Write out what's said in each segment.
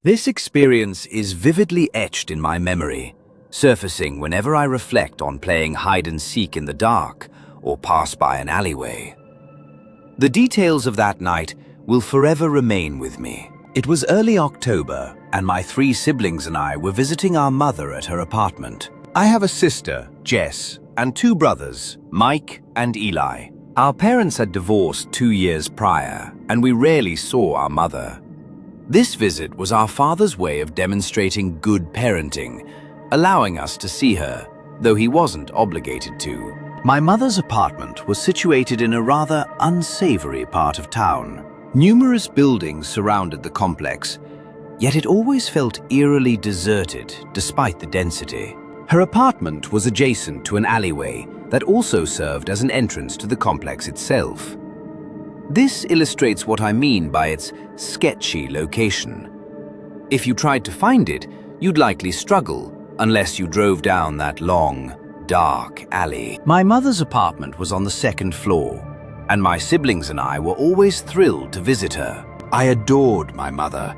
This experience is vividly etched in my memory, surfacing whenever I reflect on playing hide-and-seek in the dark or pass by an alleyway. The details of that night will forever remain with me. It was early October, and my 3 siblings and I were visiting our mother at her apartment. I have a sister, Jess, and 2 brothers, Mike and Eli. Our parents had divorced 2 years prior, and we rarely saw our mother. This visit was our father's way of demonstrating good parenting, allowing us to see her, though he wasn't obligated to. My mother's apartment was situated in a rather unsavory part of town. Numerous buildings surrounded the complex, yet it always felt eerily deserted despite the density. Her apartment was adjacent to an alleyway that also served as an entrance to the complex itself. This illustrates what I mean by its sketchy location. If you tried to find it, you'd likely struggle unless you drove down that long, dark alley. My mother's apartment was on the 2nd floor, and my siblings and I were always thrilled to visit her. I adored my mother.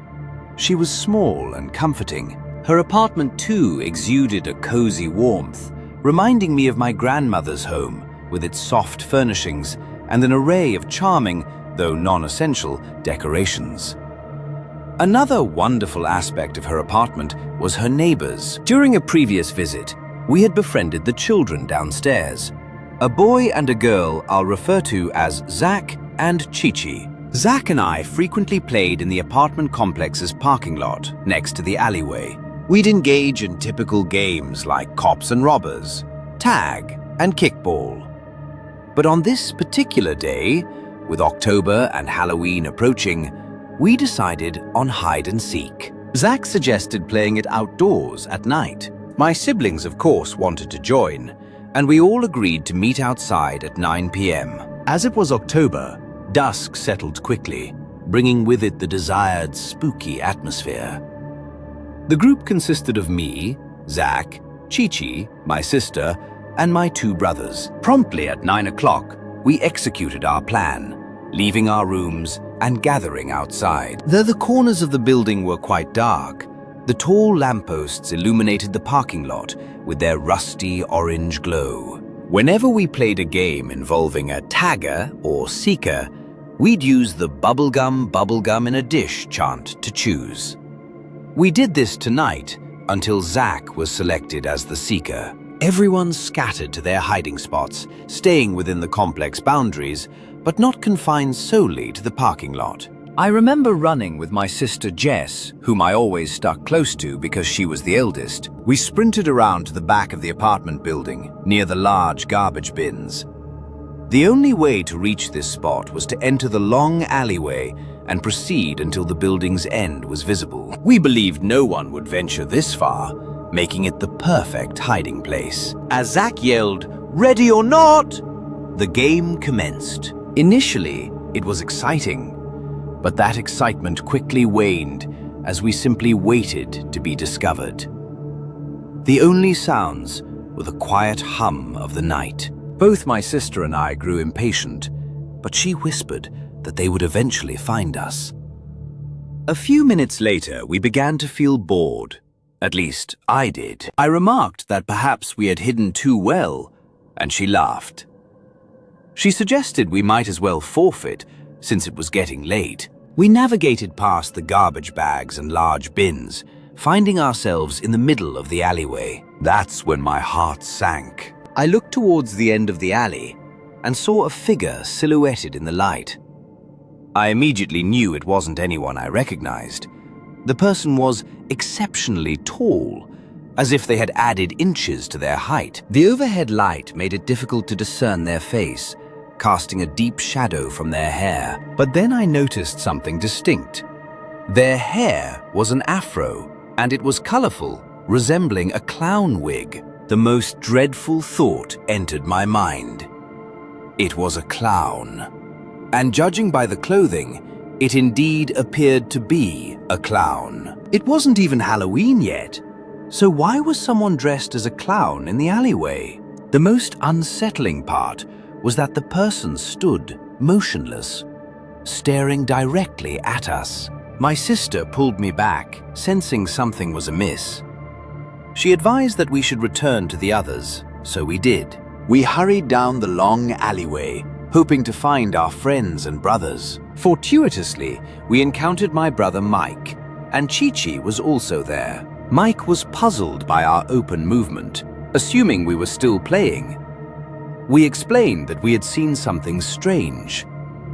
She was small and comforting. Her apartment too exuded a cozy warmth, reminding me of my grandmother's home with its soft furnishings and an array of charming, though non-essential, decorations. Another wonderful aspect of her apartment was her neighbors. During a previous visit, we had befriended the children downstairs. A boy and a girl I'll refer to as Zach and Chi-Chi. Zach and I frequently played in the apartment complex's parking lot next to the alleyway. We'd engage in typical games like cops and robbers, tag, and kickball. But on this particular day, with October and Halloween approaching, we decided on hide and seek. Zach suggested playing it outdoors at night. My siblings, of course, wanted to join, and we all agreed to meet outside at 9 p.m. As it was October, dusk settled quickly, bringing with it the desired spooky atmosphere. The group consisted of me, Zach, Chi-Chi, my sister, and my 2 brothers. Promptly at 9 o'clock, we executed our plan, leaving our rooms and gathering outside. Though the corners of the building were quite dark, the tall lampposts illuminated the parking lot with their rusty orange glow. Whenever we played a game involving a tagger or seeker, we'd use the bubblegum in a dish chant to choose. We did this tonight until Zach was selected as the seeker. Everyone scattered to their hiding spots, staying within the complex boundaries, but not confined solely to the parking lot. I remember running with my sister Jess, whom I always stuck close to because she was the eldest. We sprinted around to the back of the apartment building, near the large garbage bins. The only way to reach this spot was to enter the long alleyway and proceed until the building's end was visible. We believed no one would venture this far, making it the perfect hiding place. As Zach yelled, "Ready or not?" the game commenced. Initially, it was exciting, but that excitement quickly waned as we simply waited to be discovered. The only sounds were the quiet hum of the night. Both my sister and I grew impatient, but she whispered that they would eventually find us. A few minutes later, we began to feel bored. At least, I did. I remarked that perhaps we had hidden too well, and she laughed. She suggested we might as well forfeit, since it was getting late. We navigated past the garbage bags and large bins, finding ourselves in the middle of the alleyway. That's when my heart sank. I looked towards the end of the alley and saw a figure silhouetted in the light. I immediately knew it wasn't anyone I recognized. The person was exceptionally tall, as if they had added inches to their height. The overhead light made it difficult to discern their face, casting a deep shadow from their hair. But then I noticed something distinct. Their hair was an afro, and it was colorful, resembling a clown wig. The most dreadful thought entered my mind. It was a clown. And judging by the clothing, it indeed appeared to be a clown. It wasn't even Halloween yet, so why was someone dressed as a clown in the alleyway? The most unsettling part was that the person stood motionless, staring directly at us. My sister pulled me back, sensing something was amiss. She advised that we should return to the others, so we did. We hurried down the long alleyway, hoping to find our friends and brothers. Fortuitously, we encountered my brother Mike, and Chi-Chi was also there. Mike was puzzled by our open movement, assuming we were still playing. We explained that we had seen something strange,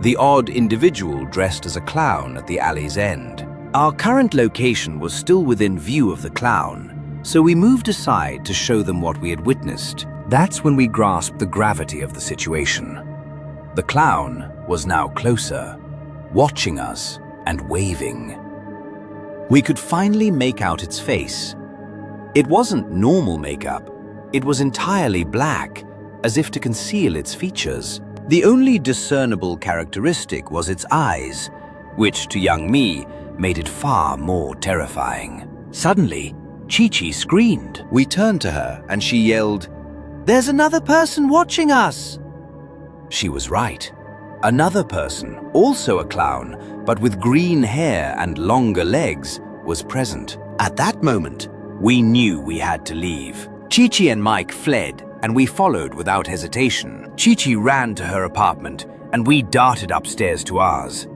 the odd individual dressed as a clown at the alley's end. Our current location was still within view of the clown, so we moved aside to show them what we had witnessed. That's when we grasped the gravity of the situation. The clown was now closer, watching us and waving. We could finally make out its face. It wasn't normal makeup. It was entirely black, as if to conceal its features. The only discernible characteristic was its eyes, which to young me made it far more terrifying. Suddenly, Chi-Chi screamed. We turned to her and she yelled, "There's another person watching us!" She was right. Another person, also a clown, but with green hair and longer legs, was present. At that moment, we knew we had to leave. Chi-Chi and Mike fled, and we followed without hesitation. Chi-Chi ran to her apartment, and we darted upstairs to ours.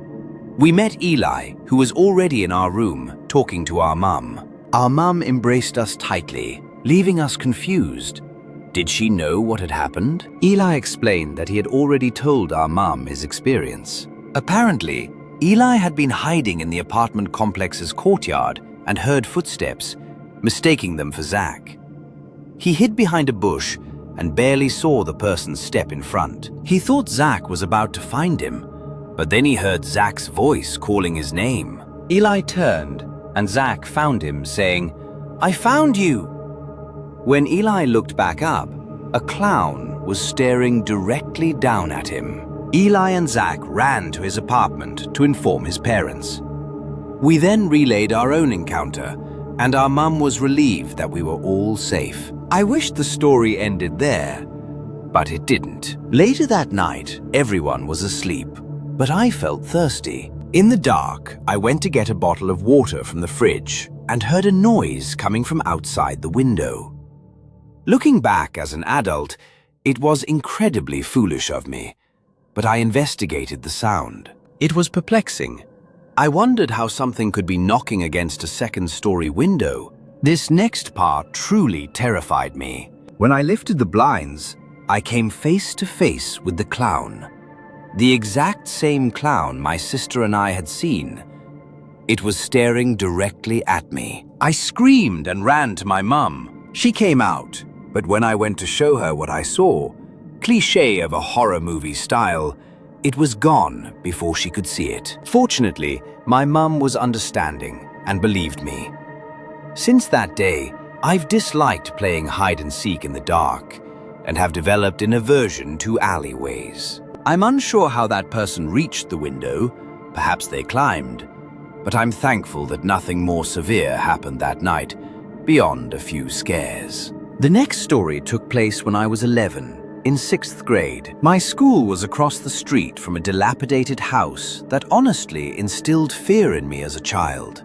We met Eli, who was already in our room, talking to our mum. Our mum embraced us tightly, leaving us confused. Did she know what had happened? Eli explained that he had already told our mum his experience. Apparently, Eli had been hiding in the apartment complex's courtyard and heard footsteps, mistaking them for Zach. He hid behind a bush and barely saw the person step in front. He thought Zach was about to find him, but then he heard Zach's voice calling his name. Eli turned, and Zach found him, saying, "I found you!" When Eli looked back up, a clown was staring directly down at him. Eli and Zach ran to his apartment to inform his parents. We then relayed our own encounter, and our mum was relieved that we were all safe. I wished the story ended there, but it didn't. Later that night, everyone was asleep, but I felt thirsty. In the dark, I went to get a bottle of water from the fridge and heard a noise coming from outside the window. Looking back as an adult, it was incredibly foolish of me, but I investigated the sound. It was perplexing. I wondered how something could be knocking against a second-story window. This next part truly terrified me. When I lifted the blinds, I came face to face with the clown. The exact same clown my sister and I had seen. It was staring directly at me. I screamed and ran to my mum. She came out, but when I went to show her what I saw, cliché of a horror movie style, it was gone before she could see it. Fortunately, my mum was understanding and believed me. Since that day, I've disliked playing hide and seek in the dark and have developed an aversion to alleyways. I'm unsure how that person reached the window, perhaps they climbed, but I'm thankful that nothing more severe happened that night, beyond a few scares. The next story took place when I was 11, in 6th grade. My school was across the street from a dilapidated house that honestly instilled fear in me as a child.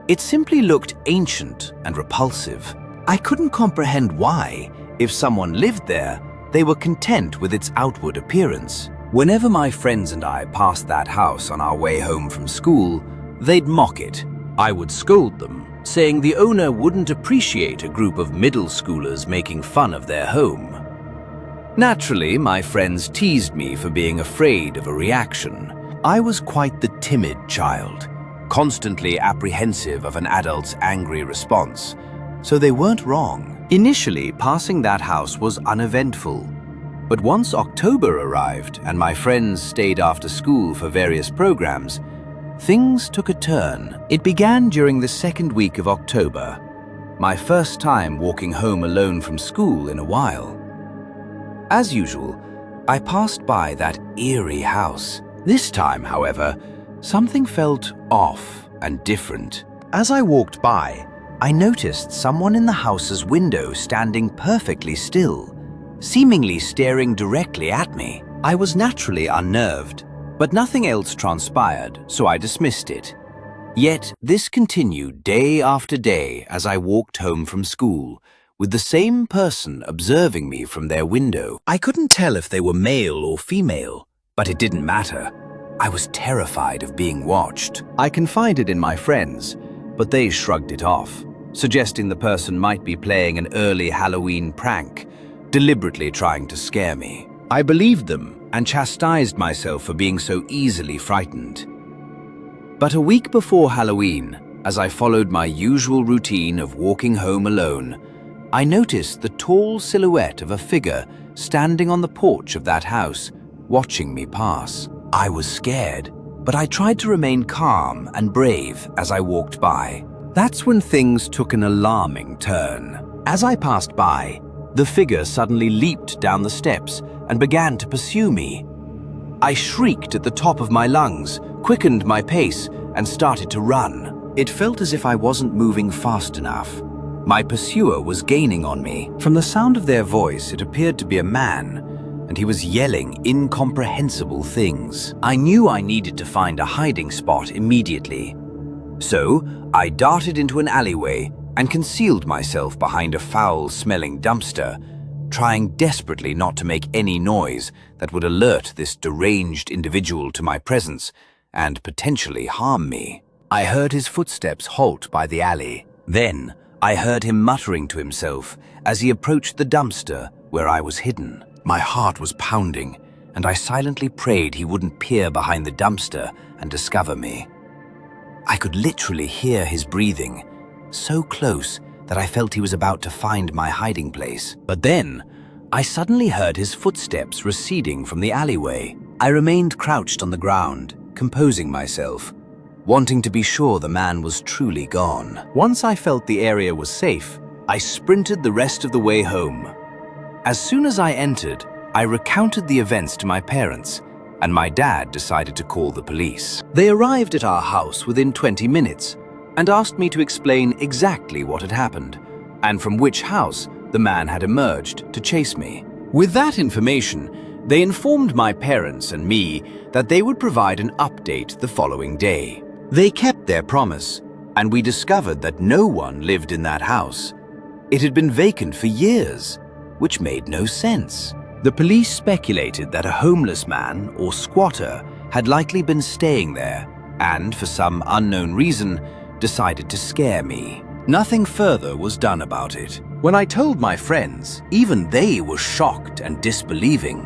It simply looked ancient and repulsive. I couldn't comprehend why, if someone lived there, they were content with its outward appearance. Whenever my friends and I passed that house on our way home from school, they'd mock it. I would scold them, saying the owner wouldn't appreciate a group of middle schoolers making fun of their home. Naturally, my friends teased me for being afraid of a reaction. I was quite the timid child, constantly apprehensive of an adult's angry response, so they weren't wrong. Initially, passing that house was uneventful, but once October arrived and my friends stayed after school for various programs, things took a turn. It began during the second week of October, my first time walking home alone from school in a while. As usual, I passed by that eerie house. This time, however, something felt off and different. As I walked by, I noticed someone in the house's window standing perfectly still, seemingly staring directly at me. I was naturally unnerved, but nothing else transpired, so I dismissed it. Yet this continued day after day as I walked home from school, with the same person observing me from their window. I couldn't tell if they were male or female, but it didn't matter. I was terrified of being watched. I confided in my friends, but they shrugged it off, suggesting the person might be playing an early Halloween prank, deliberately trying to scare me. I believed them and chastised myself for being so easily frightened. But a week before Halloween, as I followed my usual routine of walking home alone, I noticed the tall silhouette of a figure standing on the porch of that house, watching me pass. I was scared, but I tried to remain calm and brave as I walked by. That's when things took an alarming turn. As I passed by, the figure suddenly leaped down the steps and began to pursue me. I shrieked at the top of my lungs, quickened my pace, and started to run. It felt as if I wasn't moving fast enough. My pursuer was gaining on me. From the sound of their voice, it appeared to be a man, and he was yelling incomprehensible things. I knew I needed to find a hiding spot immediately. So, I darted into an alleyway and concealed myself behind a foul-smelling dumpster, trying desperately not to make any noise that would alert this deranged individual to my presence and potentially harm me. I heard his footsteps halt by the alley. Then, I heard him muttering to himself as he approached the dumpster where I was hidden. My heart was pounding, and I silently prayed he wouldn't peer behind the dumpster and discover me. I could literally hear his breathing, so close that I felt he was about to find my hiding place. But then, I suddenly heard his footsteps receding from the alleyway. I remained crouched on the ground, composing myself, wanting to be sure the man was truly gone. Once I felt the area was safe, I sprinted the rest of the way home. As soon as I entered, I recounted the events to my parents, and my dad decided to call the police. They arrived at our house within 20 minutes and asked me to explain exactly what had happened and from which house the man had emerged to chase me. With that information, they informed my parents and me that they would provide an update the following day. They kept their promise, and we discovered that no one lived in that house. It had been vacant for years, which made no sense. The police speculated that a homeless man or squatter had likely been staying there and, for some unknown reason, decided to scare me. Nothing further was done about it. When I told my friends, even they were shocked and disbelieving.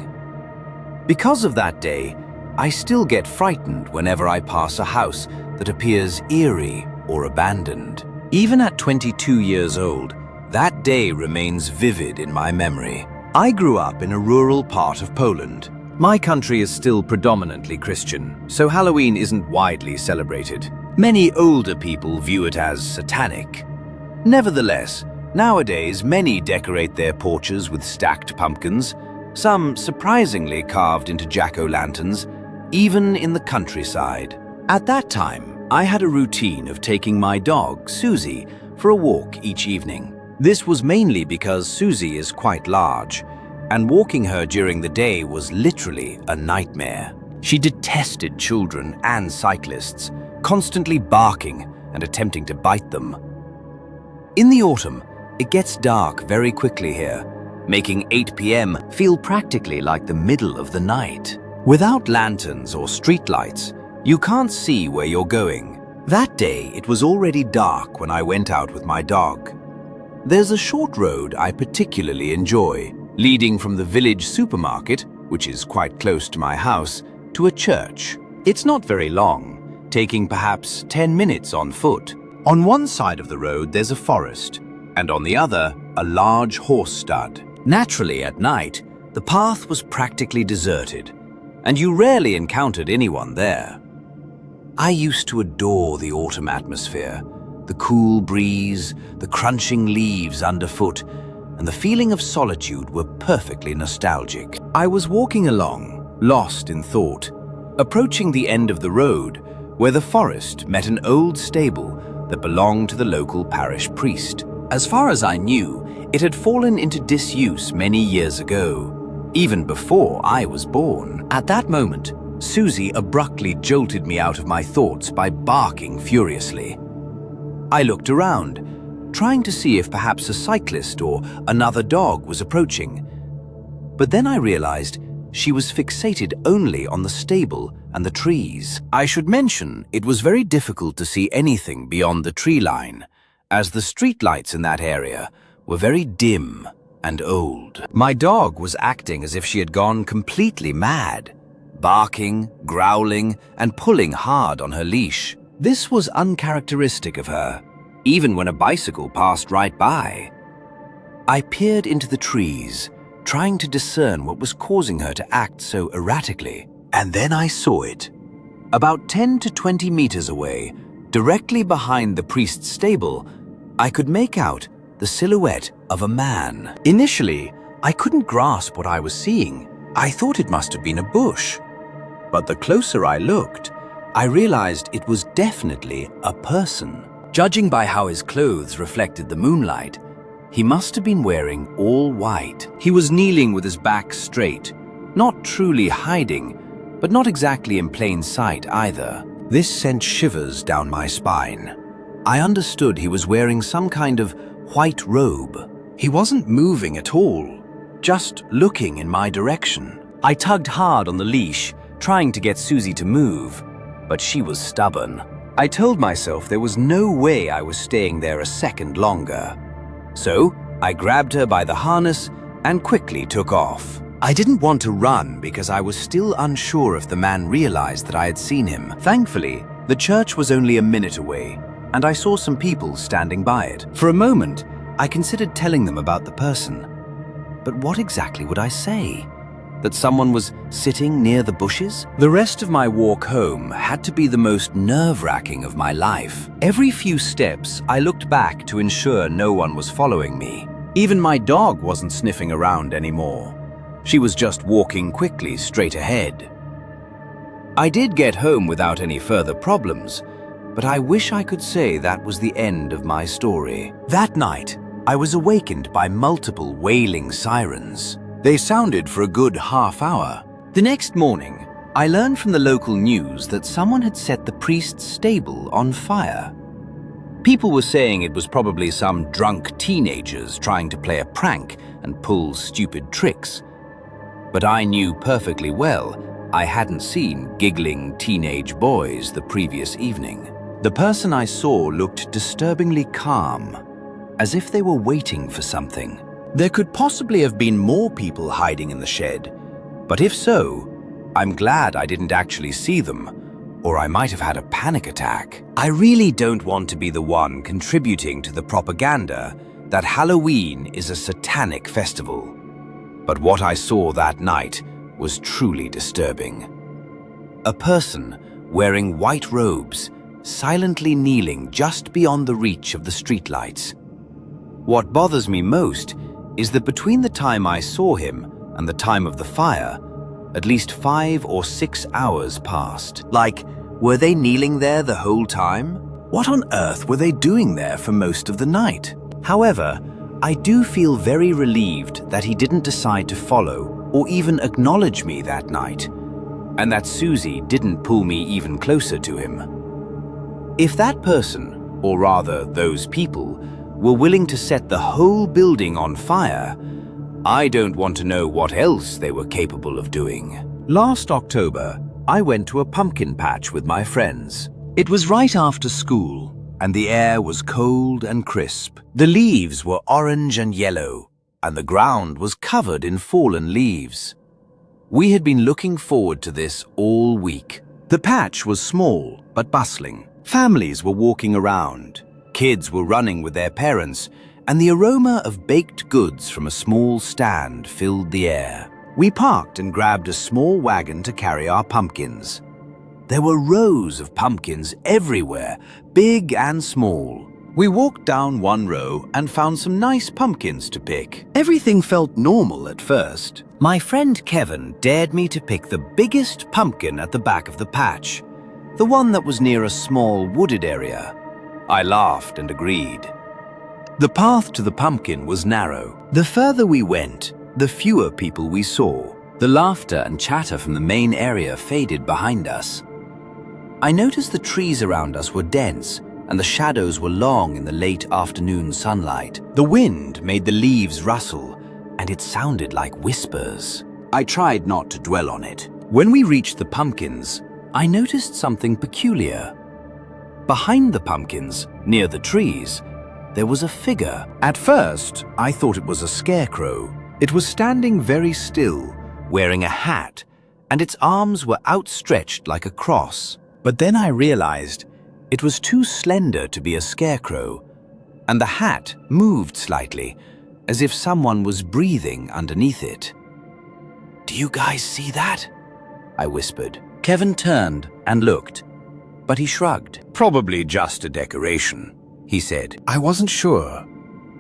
Because of that day, I still get frightened whenever I pass a house that appears eerie or abandoned. Even at 22 years old, that day remains vivid in my memory. I grew up in a rural part of Poland. My country is still predominantly Christian, so Halloween isn't widely celebrated. Many older people view it as satanic. Nevertheless, nowadays many decorate their porches with stacked pumpkins, some surprisingly carved into jack-o'-lanterns, even in the countryside. At that time, I had a routine of taking my dog, Susie, for a walk each evening. This was mainly because Susie is quite large, and walking her during the day was literally a nightmare. She detested children and cyclists, constantly barking and attempting to bite them. In the autumn, it gets dark very quickly here, making 8 p.m. feel practically like the middle of the night. Without lanterns or streetlights, you can't see where you're going. That day, it was already dark when I went out with my dog. There's a short road I particularly enjoy, leading from the village supermarket, which is quite close to my house, to a church. It's not very long, taking perhaps 10 minutes on foot. On one side of the road there's a forest, and on the other, a large horse stud. Naturally, at night, the path was practically deserted, and you rarely encountered anyone there. I used to adore the autumn atmosphere, the cool breeze, the crunching leaves underfoot, and the feeling of solitude were perfectly nostalgic. I was walking along, lost in thought, approaching the end of the road where the forest met an old stable that belonged to the local parish priest. As far as I knew, it had fallen into disuse many years ago, even before I was born. At that moment, Susie abruptly jolted me out of my thoughts by barking furiously. I looked around, trying to see if perhaps a cyclist or another dog was approaching. But then I realized she was fixated only on the stable and the trees. I should mention it was very difficult to see anything beyond the tree line, as the streetlights in that area were very dim and old. My dog was acting as if she had gone completely mad, barking, growling, and pulling hard on her leash. This was uncharacteristic of her, even when a bicycle passed right by. I peered into the trees, trying to discern what was causing her to act so erratically. And then I saw it. About 10 to 20 meters away, directly behind the priest's stable, I could make out the silhouette of a man. Initially, I couldn't grasp what I was seeing. I thought it must have been a bush. But the closer I looked, I realized it was definitely a person. Judging by how his clothes reflected the moonlight, he must have been wearing all white. He was kneeling with his back straight, not truly hiding, but not exactly in plain sight either. This sent shivers down my spine. I understood he was wearing some kind of white robe. He wasn't moving at all, just looking in my direction. I tugged hard on the leash, trying to get Susie to move, but she was stubborn. I told myself there was no way I was staying there a second longer. So I grabbed her by the harness and quickly took off. I didn't want to run because I was still unsure if the man realized that I had seen him. Thankfully, the church was only a minute away, and I saw some people standing by it. For a moment, I considered telling them about the person. But what exactly would I say? That someone was sitting near the bushes? The rest of my walk home had to be the most nerve-wracking of my life. Every few steps, I looked back to ensure no one was following me. Even my dog wasn't sniffing around anymore. She was just walking quickly straight ahead. I did get home without any further problems, but I wish I could say that was the end of my story. That night, I was awakened by multiple wailing sirens. They sounded for a good half hour. The next morning, I learned from the local news that someone had set the priest's stable on fire. People were saying it was probably some drunk teenagers trying to play a prank and pull stupid tricks. But I knew perfectly well I hadn't seen giggling teenage boys the previous evening. The person I saw looked disturbingly calm, as if they were waiting for something. There could possibly have been more people hiding in the shed, but if so, I'm glad I didn't actually see them, or I might have had a panic attack. I really don't want to be the one contributing to the propaganda that Halloween is a satanic festival. But what I saw that night was truly disturbing. A person wearing white robes, silently kneeling just beyond the reach of the streetlights. What bothers me most is that between the time I saw him and the time of the fire, at least 5 or 6 hours passed. Like, were they kneeling there the whole time? What on earth were they doing there for most of the night? However, I do feel very relieved that he didn't decide to follow or even acknowledge me that night, and that Susie didn't pull me even closer to him. If that person, or rather those people, were willing to set the whole building on fire, I don't want to know what else they were capable of doing. Last October, I went to a pumpkin patch with my friends. It was right after school, and the air was cold and crisp. The leaves were orange and yellow, and the ground was covered in fallen leaves. We had been looking forward to this all week. The patch was small but bustling. Families were walking around. Kids were running with their parents, and the aroma of baked goods from a small stand filled the air. We parked and grabbed a small wagon to carry our pumpkins. There were rows of pumpkins everywhere, big and small. We walked down one row and found some nice pumpkins to pick. Everything felt normal at first. My friend Kevin dared me to pick the biggest pumpkin at the back of the patch, the one that was near a small wooded area. I laughed and agreed. The path to the pumpkin was narrow. The further we went, the fewer people we saw. The laughter and chatter from the main area faded behind us. I noticed the trees around us were dense and the shadows were long in the late afternoon sunlight. The wind made the leaves rustle, and it sounded like whispers. I tried not to dwell on it. When we reached the pumpkins, I noticed something peculiar. Behind the pumpkins, near the trees, there was a figure. At first, I thought it was a scarecrow. It was standing very still, wearing a hat, and its arms were outstretched like a cross. But then I realized it was too slender to be a scarecrow, and the hat moved slightly, as if someone was breathing underneath it. "Do you guys see that?" I whispered. Kevin turned and looked, but he shrugged. "Probably just a decoration," he said. I wasn't sure.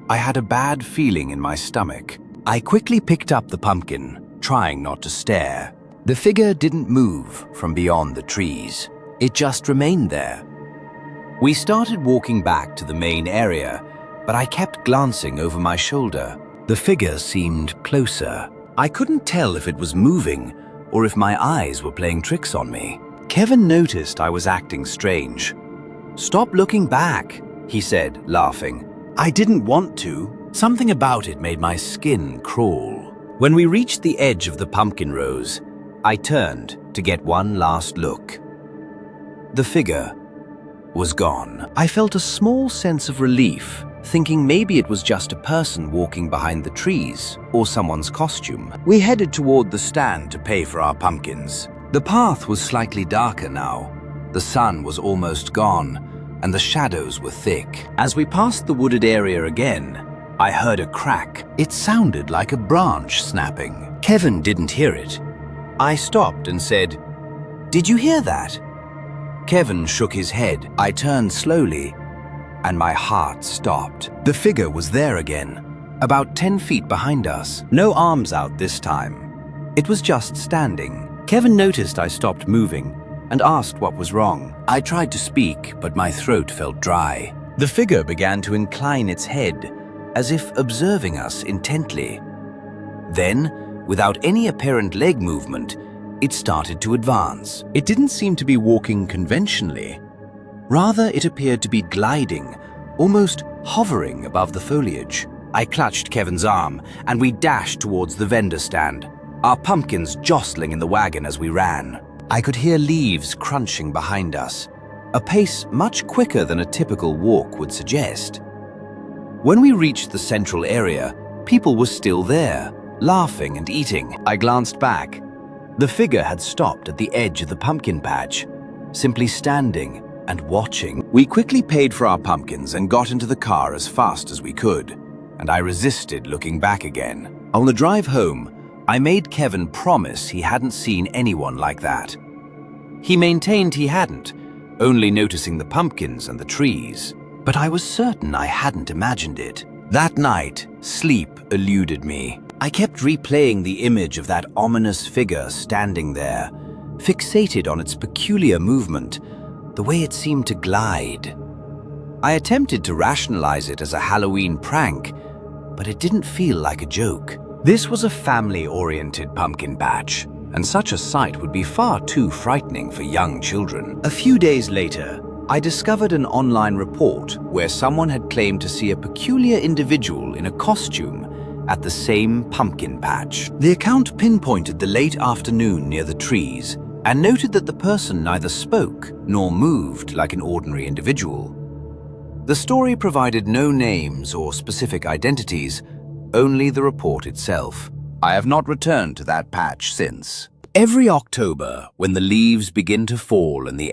I had a bad feeling in my stomach. I quickly picked up the pumpkin, trying not to stare. The figure didn't move from beyond the trees. It just remained there. We started walking back to the main area, but I kept glancing over my shoulder. The figure seemed closer. I couldn't tell if it was moving or if my eyes were playing tricks on me. Kevin noticed I was acting strange. "Stop looking back," he said, laughing. I didn't want to. Something about it made my skin crawl. When we reached the edge of the pumpkin rows, I turned to get one last look. The figure was gone. I felt a small sense of relief, thinking maybe it was just a person walking behind the trees or someone's costume. We headed toward the stand to pay for our pumpkins. The path was slightly darker now. The sun was almost gone, and the shadows were thick. As we passed the wooded area again, I heard a crack. It sounded like a branch snapping. Kevin didn't hear it. I stopped and said, "Did you hear that?" Kevin shook his head. I turned slowly, and my heart stopped. The figure was there again, about 10 feet behind us. No arms out this time. It was just standing. Kevin noticed I stopped moving and asked what was wrong. I tried to speak, but my throat felt dry. The figure began to incline its head, as if observing us intently. Then, without any apparent leg movement, it started to advance. It didn't seem to be walking conventionally. Rather, it appeared to be gliding, almost hovering above the foliage. I clutched Kevin's arm, and we dashed towards the vendor stand, our pumpkins jostling in the wagon as we ran. I could hear leaves crunching behind us, a pace much quicker than a typical walk would suggest. When we reached the central area, people were still there, laughing and eating. I glanced back. The figure had stopped at the edge of the pumpkin patch, simply standing and watching. We quickly paid for our pumpkins and got into the car as fast as we could, and I resisted looking back again. On the drive home, I made Kevin promise he hadn't seen anyone like that. He maintained he hadn't, only noticing the pumpkins and the trees. But I was certain I hadn't imagined it. That night, sleep eluded me. I kept replaying the image of that ominous figure standing there, fixated on its peculiar movement, the way it seemed to glide. I attempted to rationalize it as a Halloween prank, but it didn't feel like a joke. This was a family-oriented pumpkin patch, and such a sight would be far too frightening for young children. A few days later, I discovered an online report where someone had claimed to see a peculiar individual in a costume at the same pumpkin patch. The account pinpointed the late afternoon near the trees and noted that the person neither spoke nor moved like an ordinary individual. The story provided no names or specific identities, only the report itself. I have not returned to that patch since. Every October, when the leaves begin to fall and the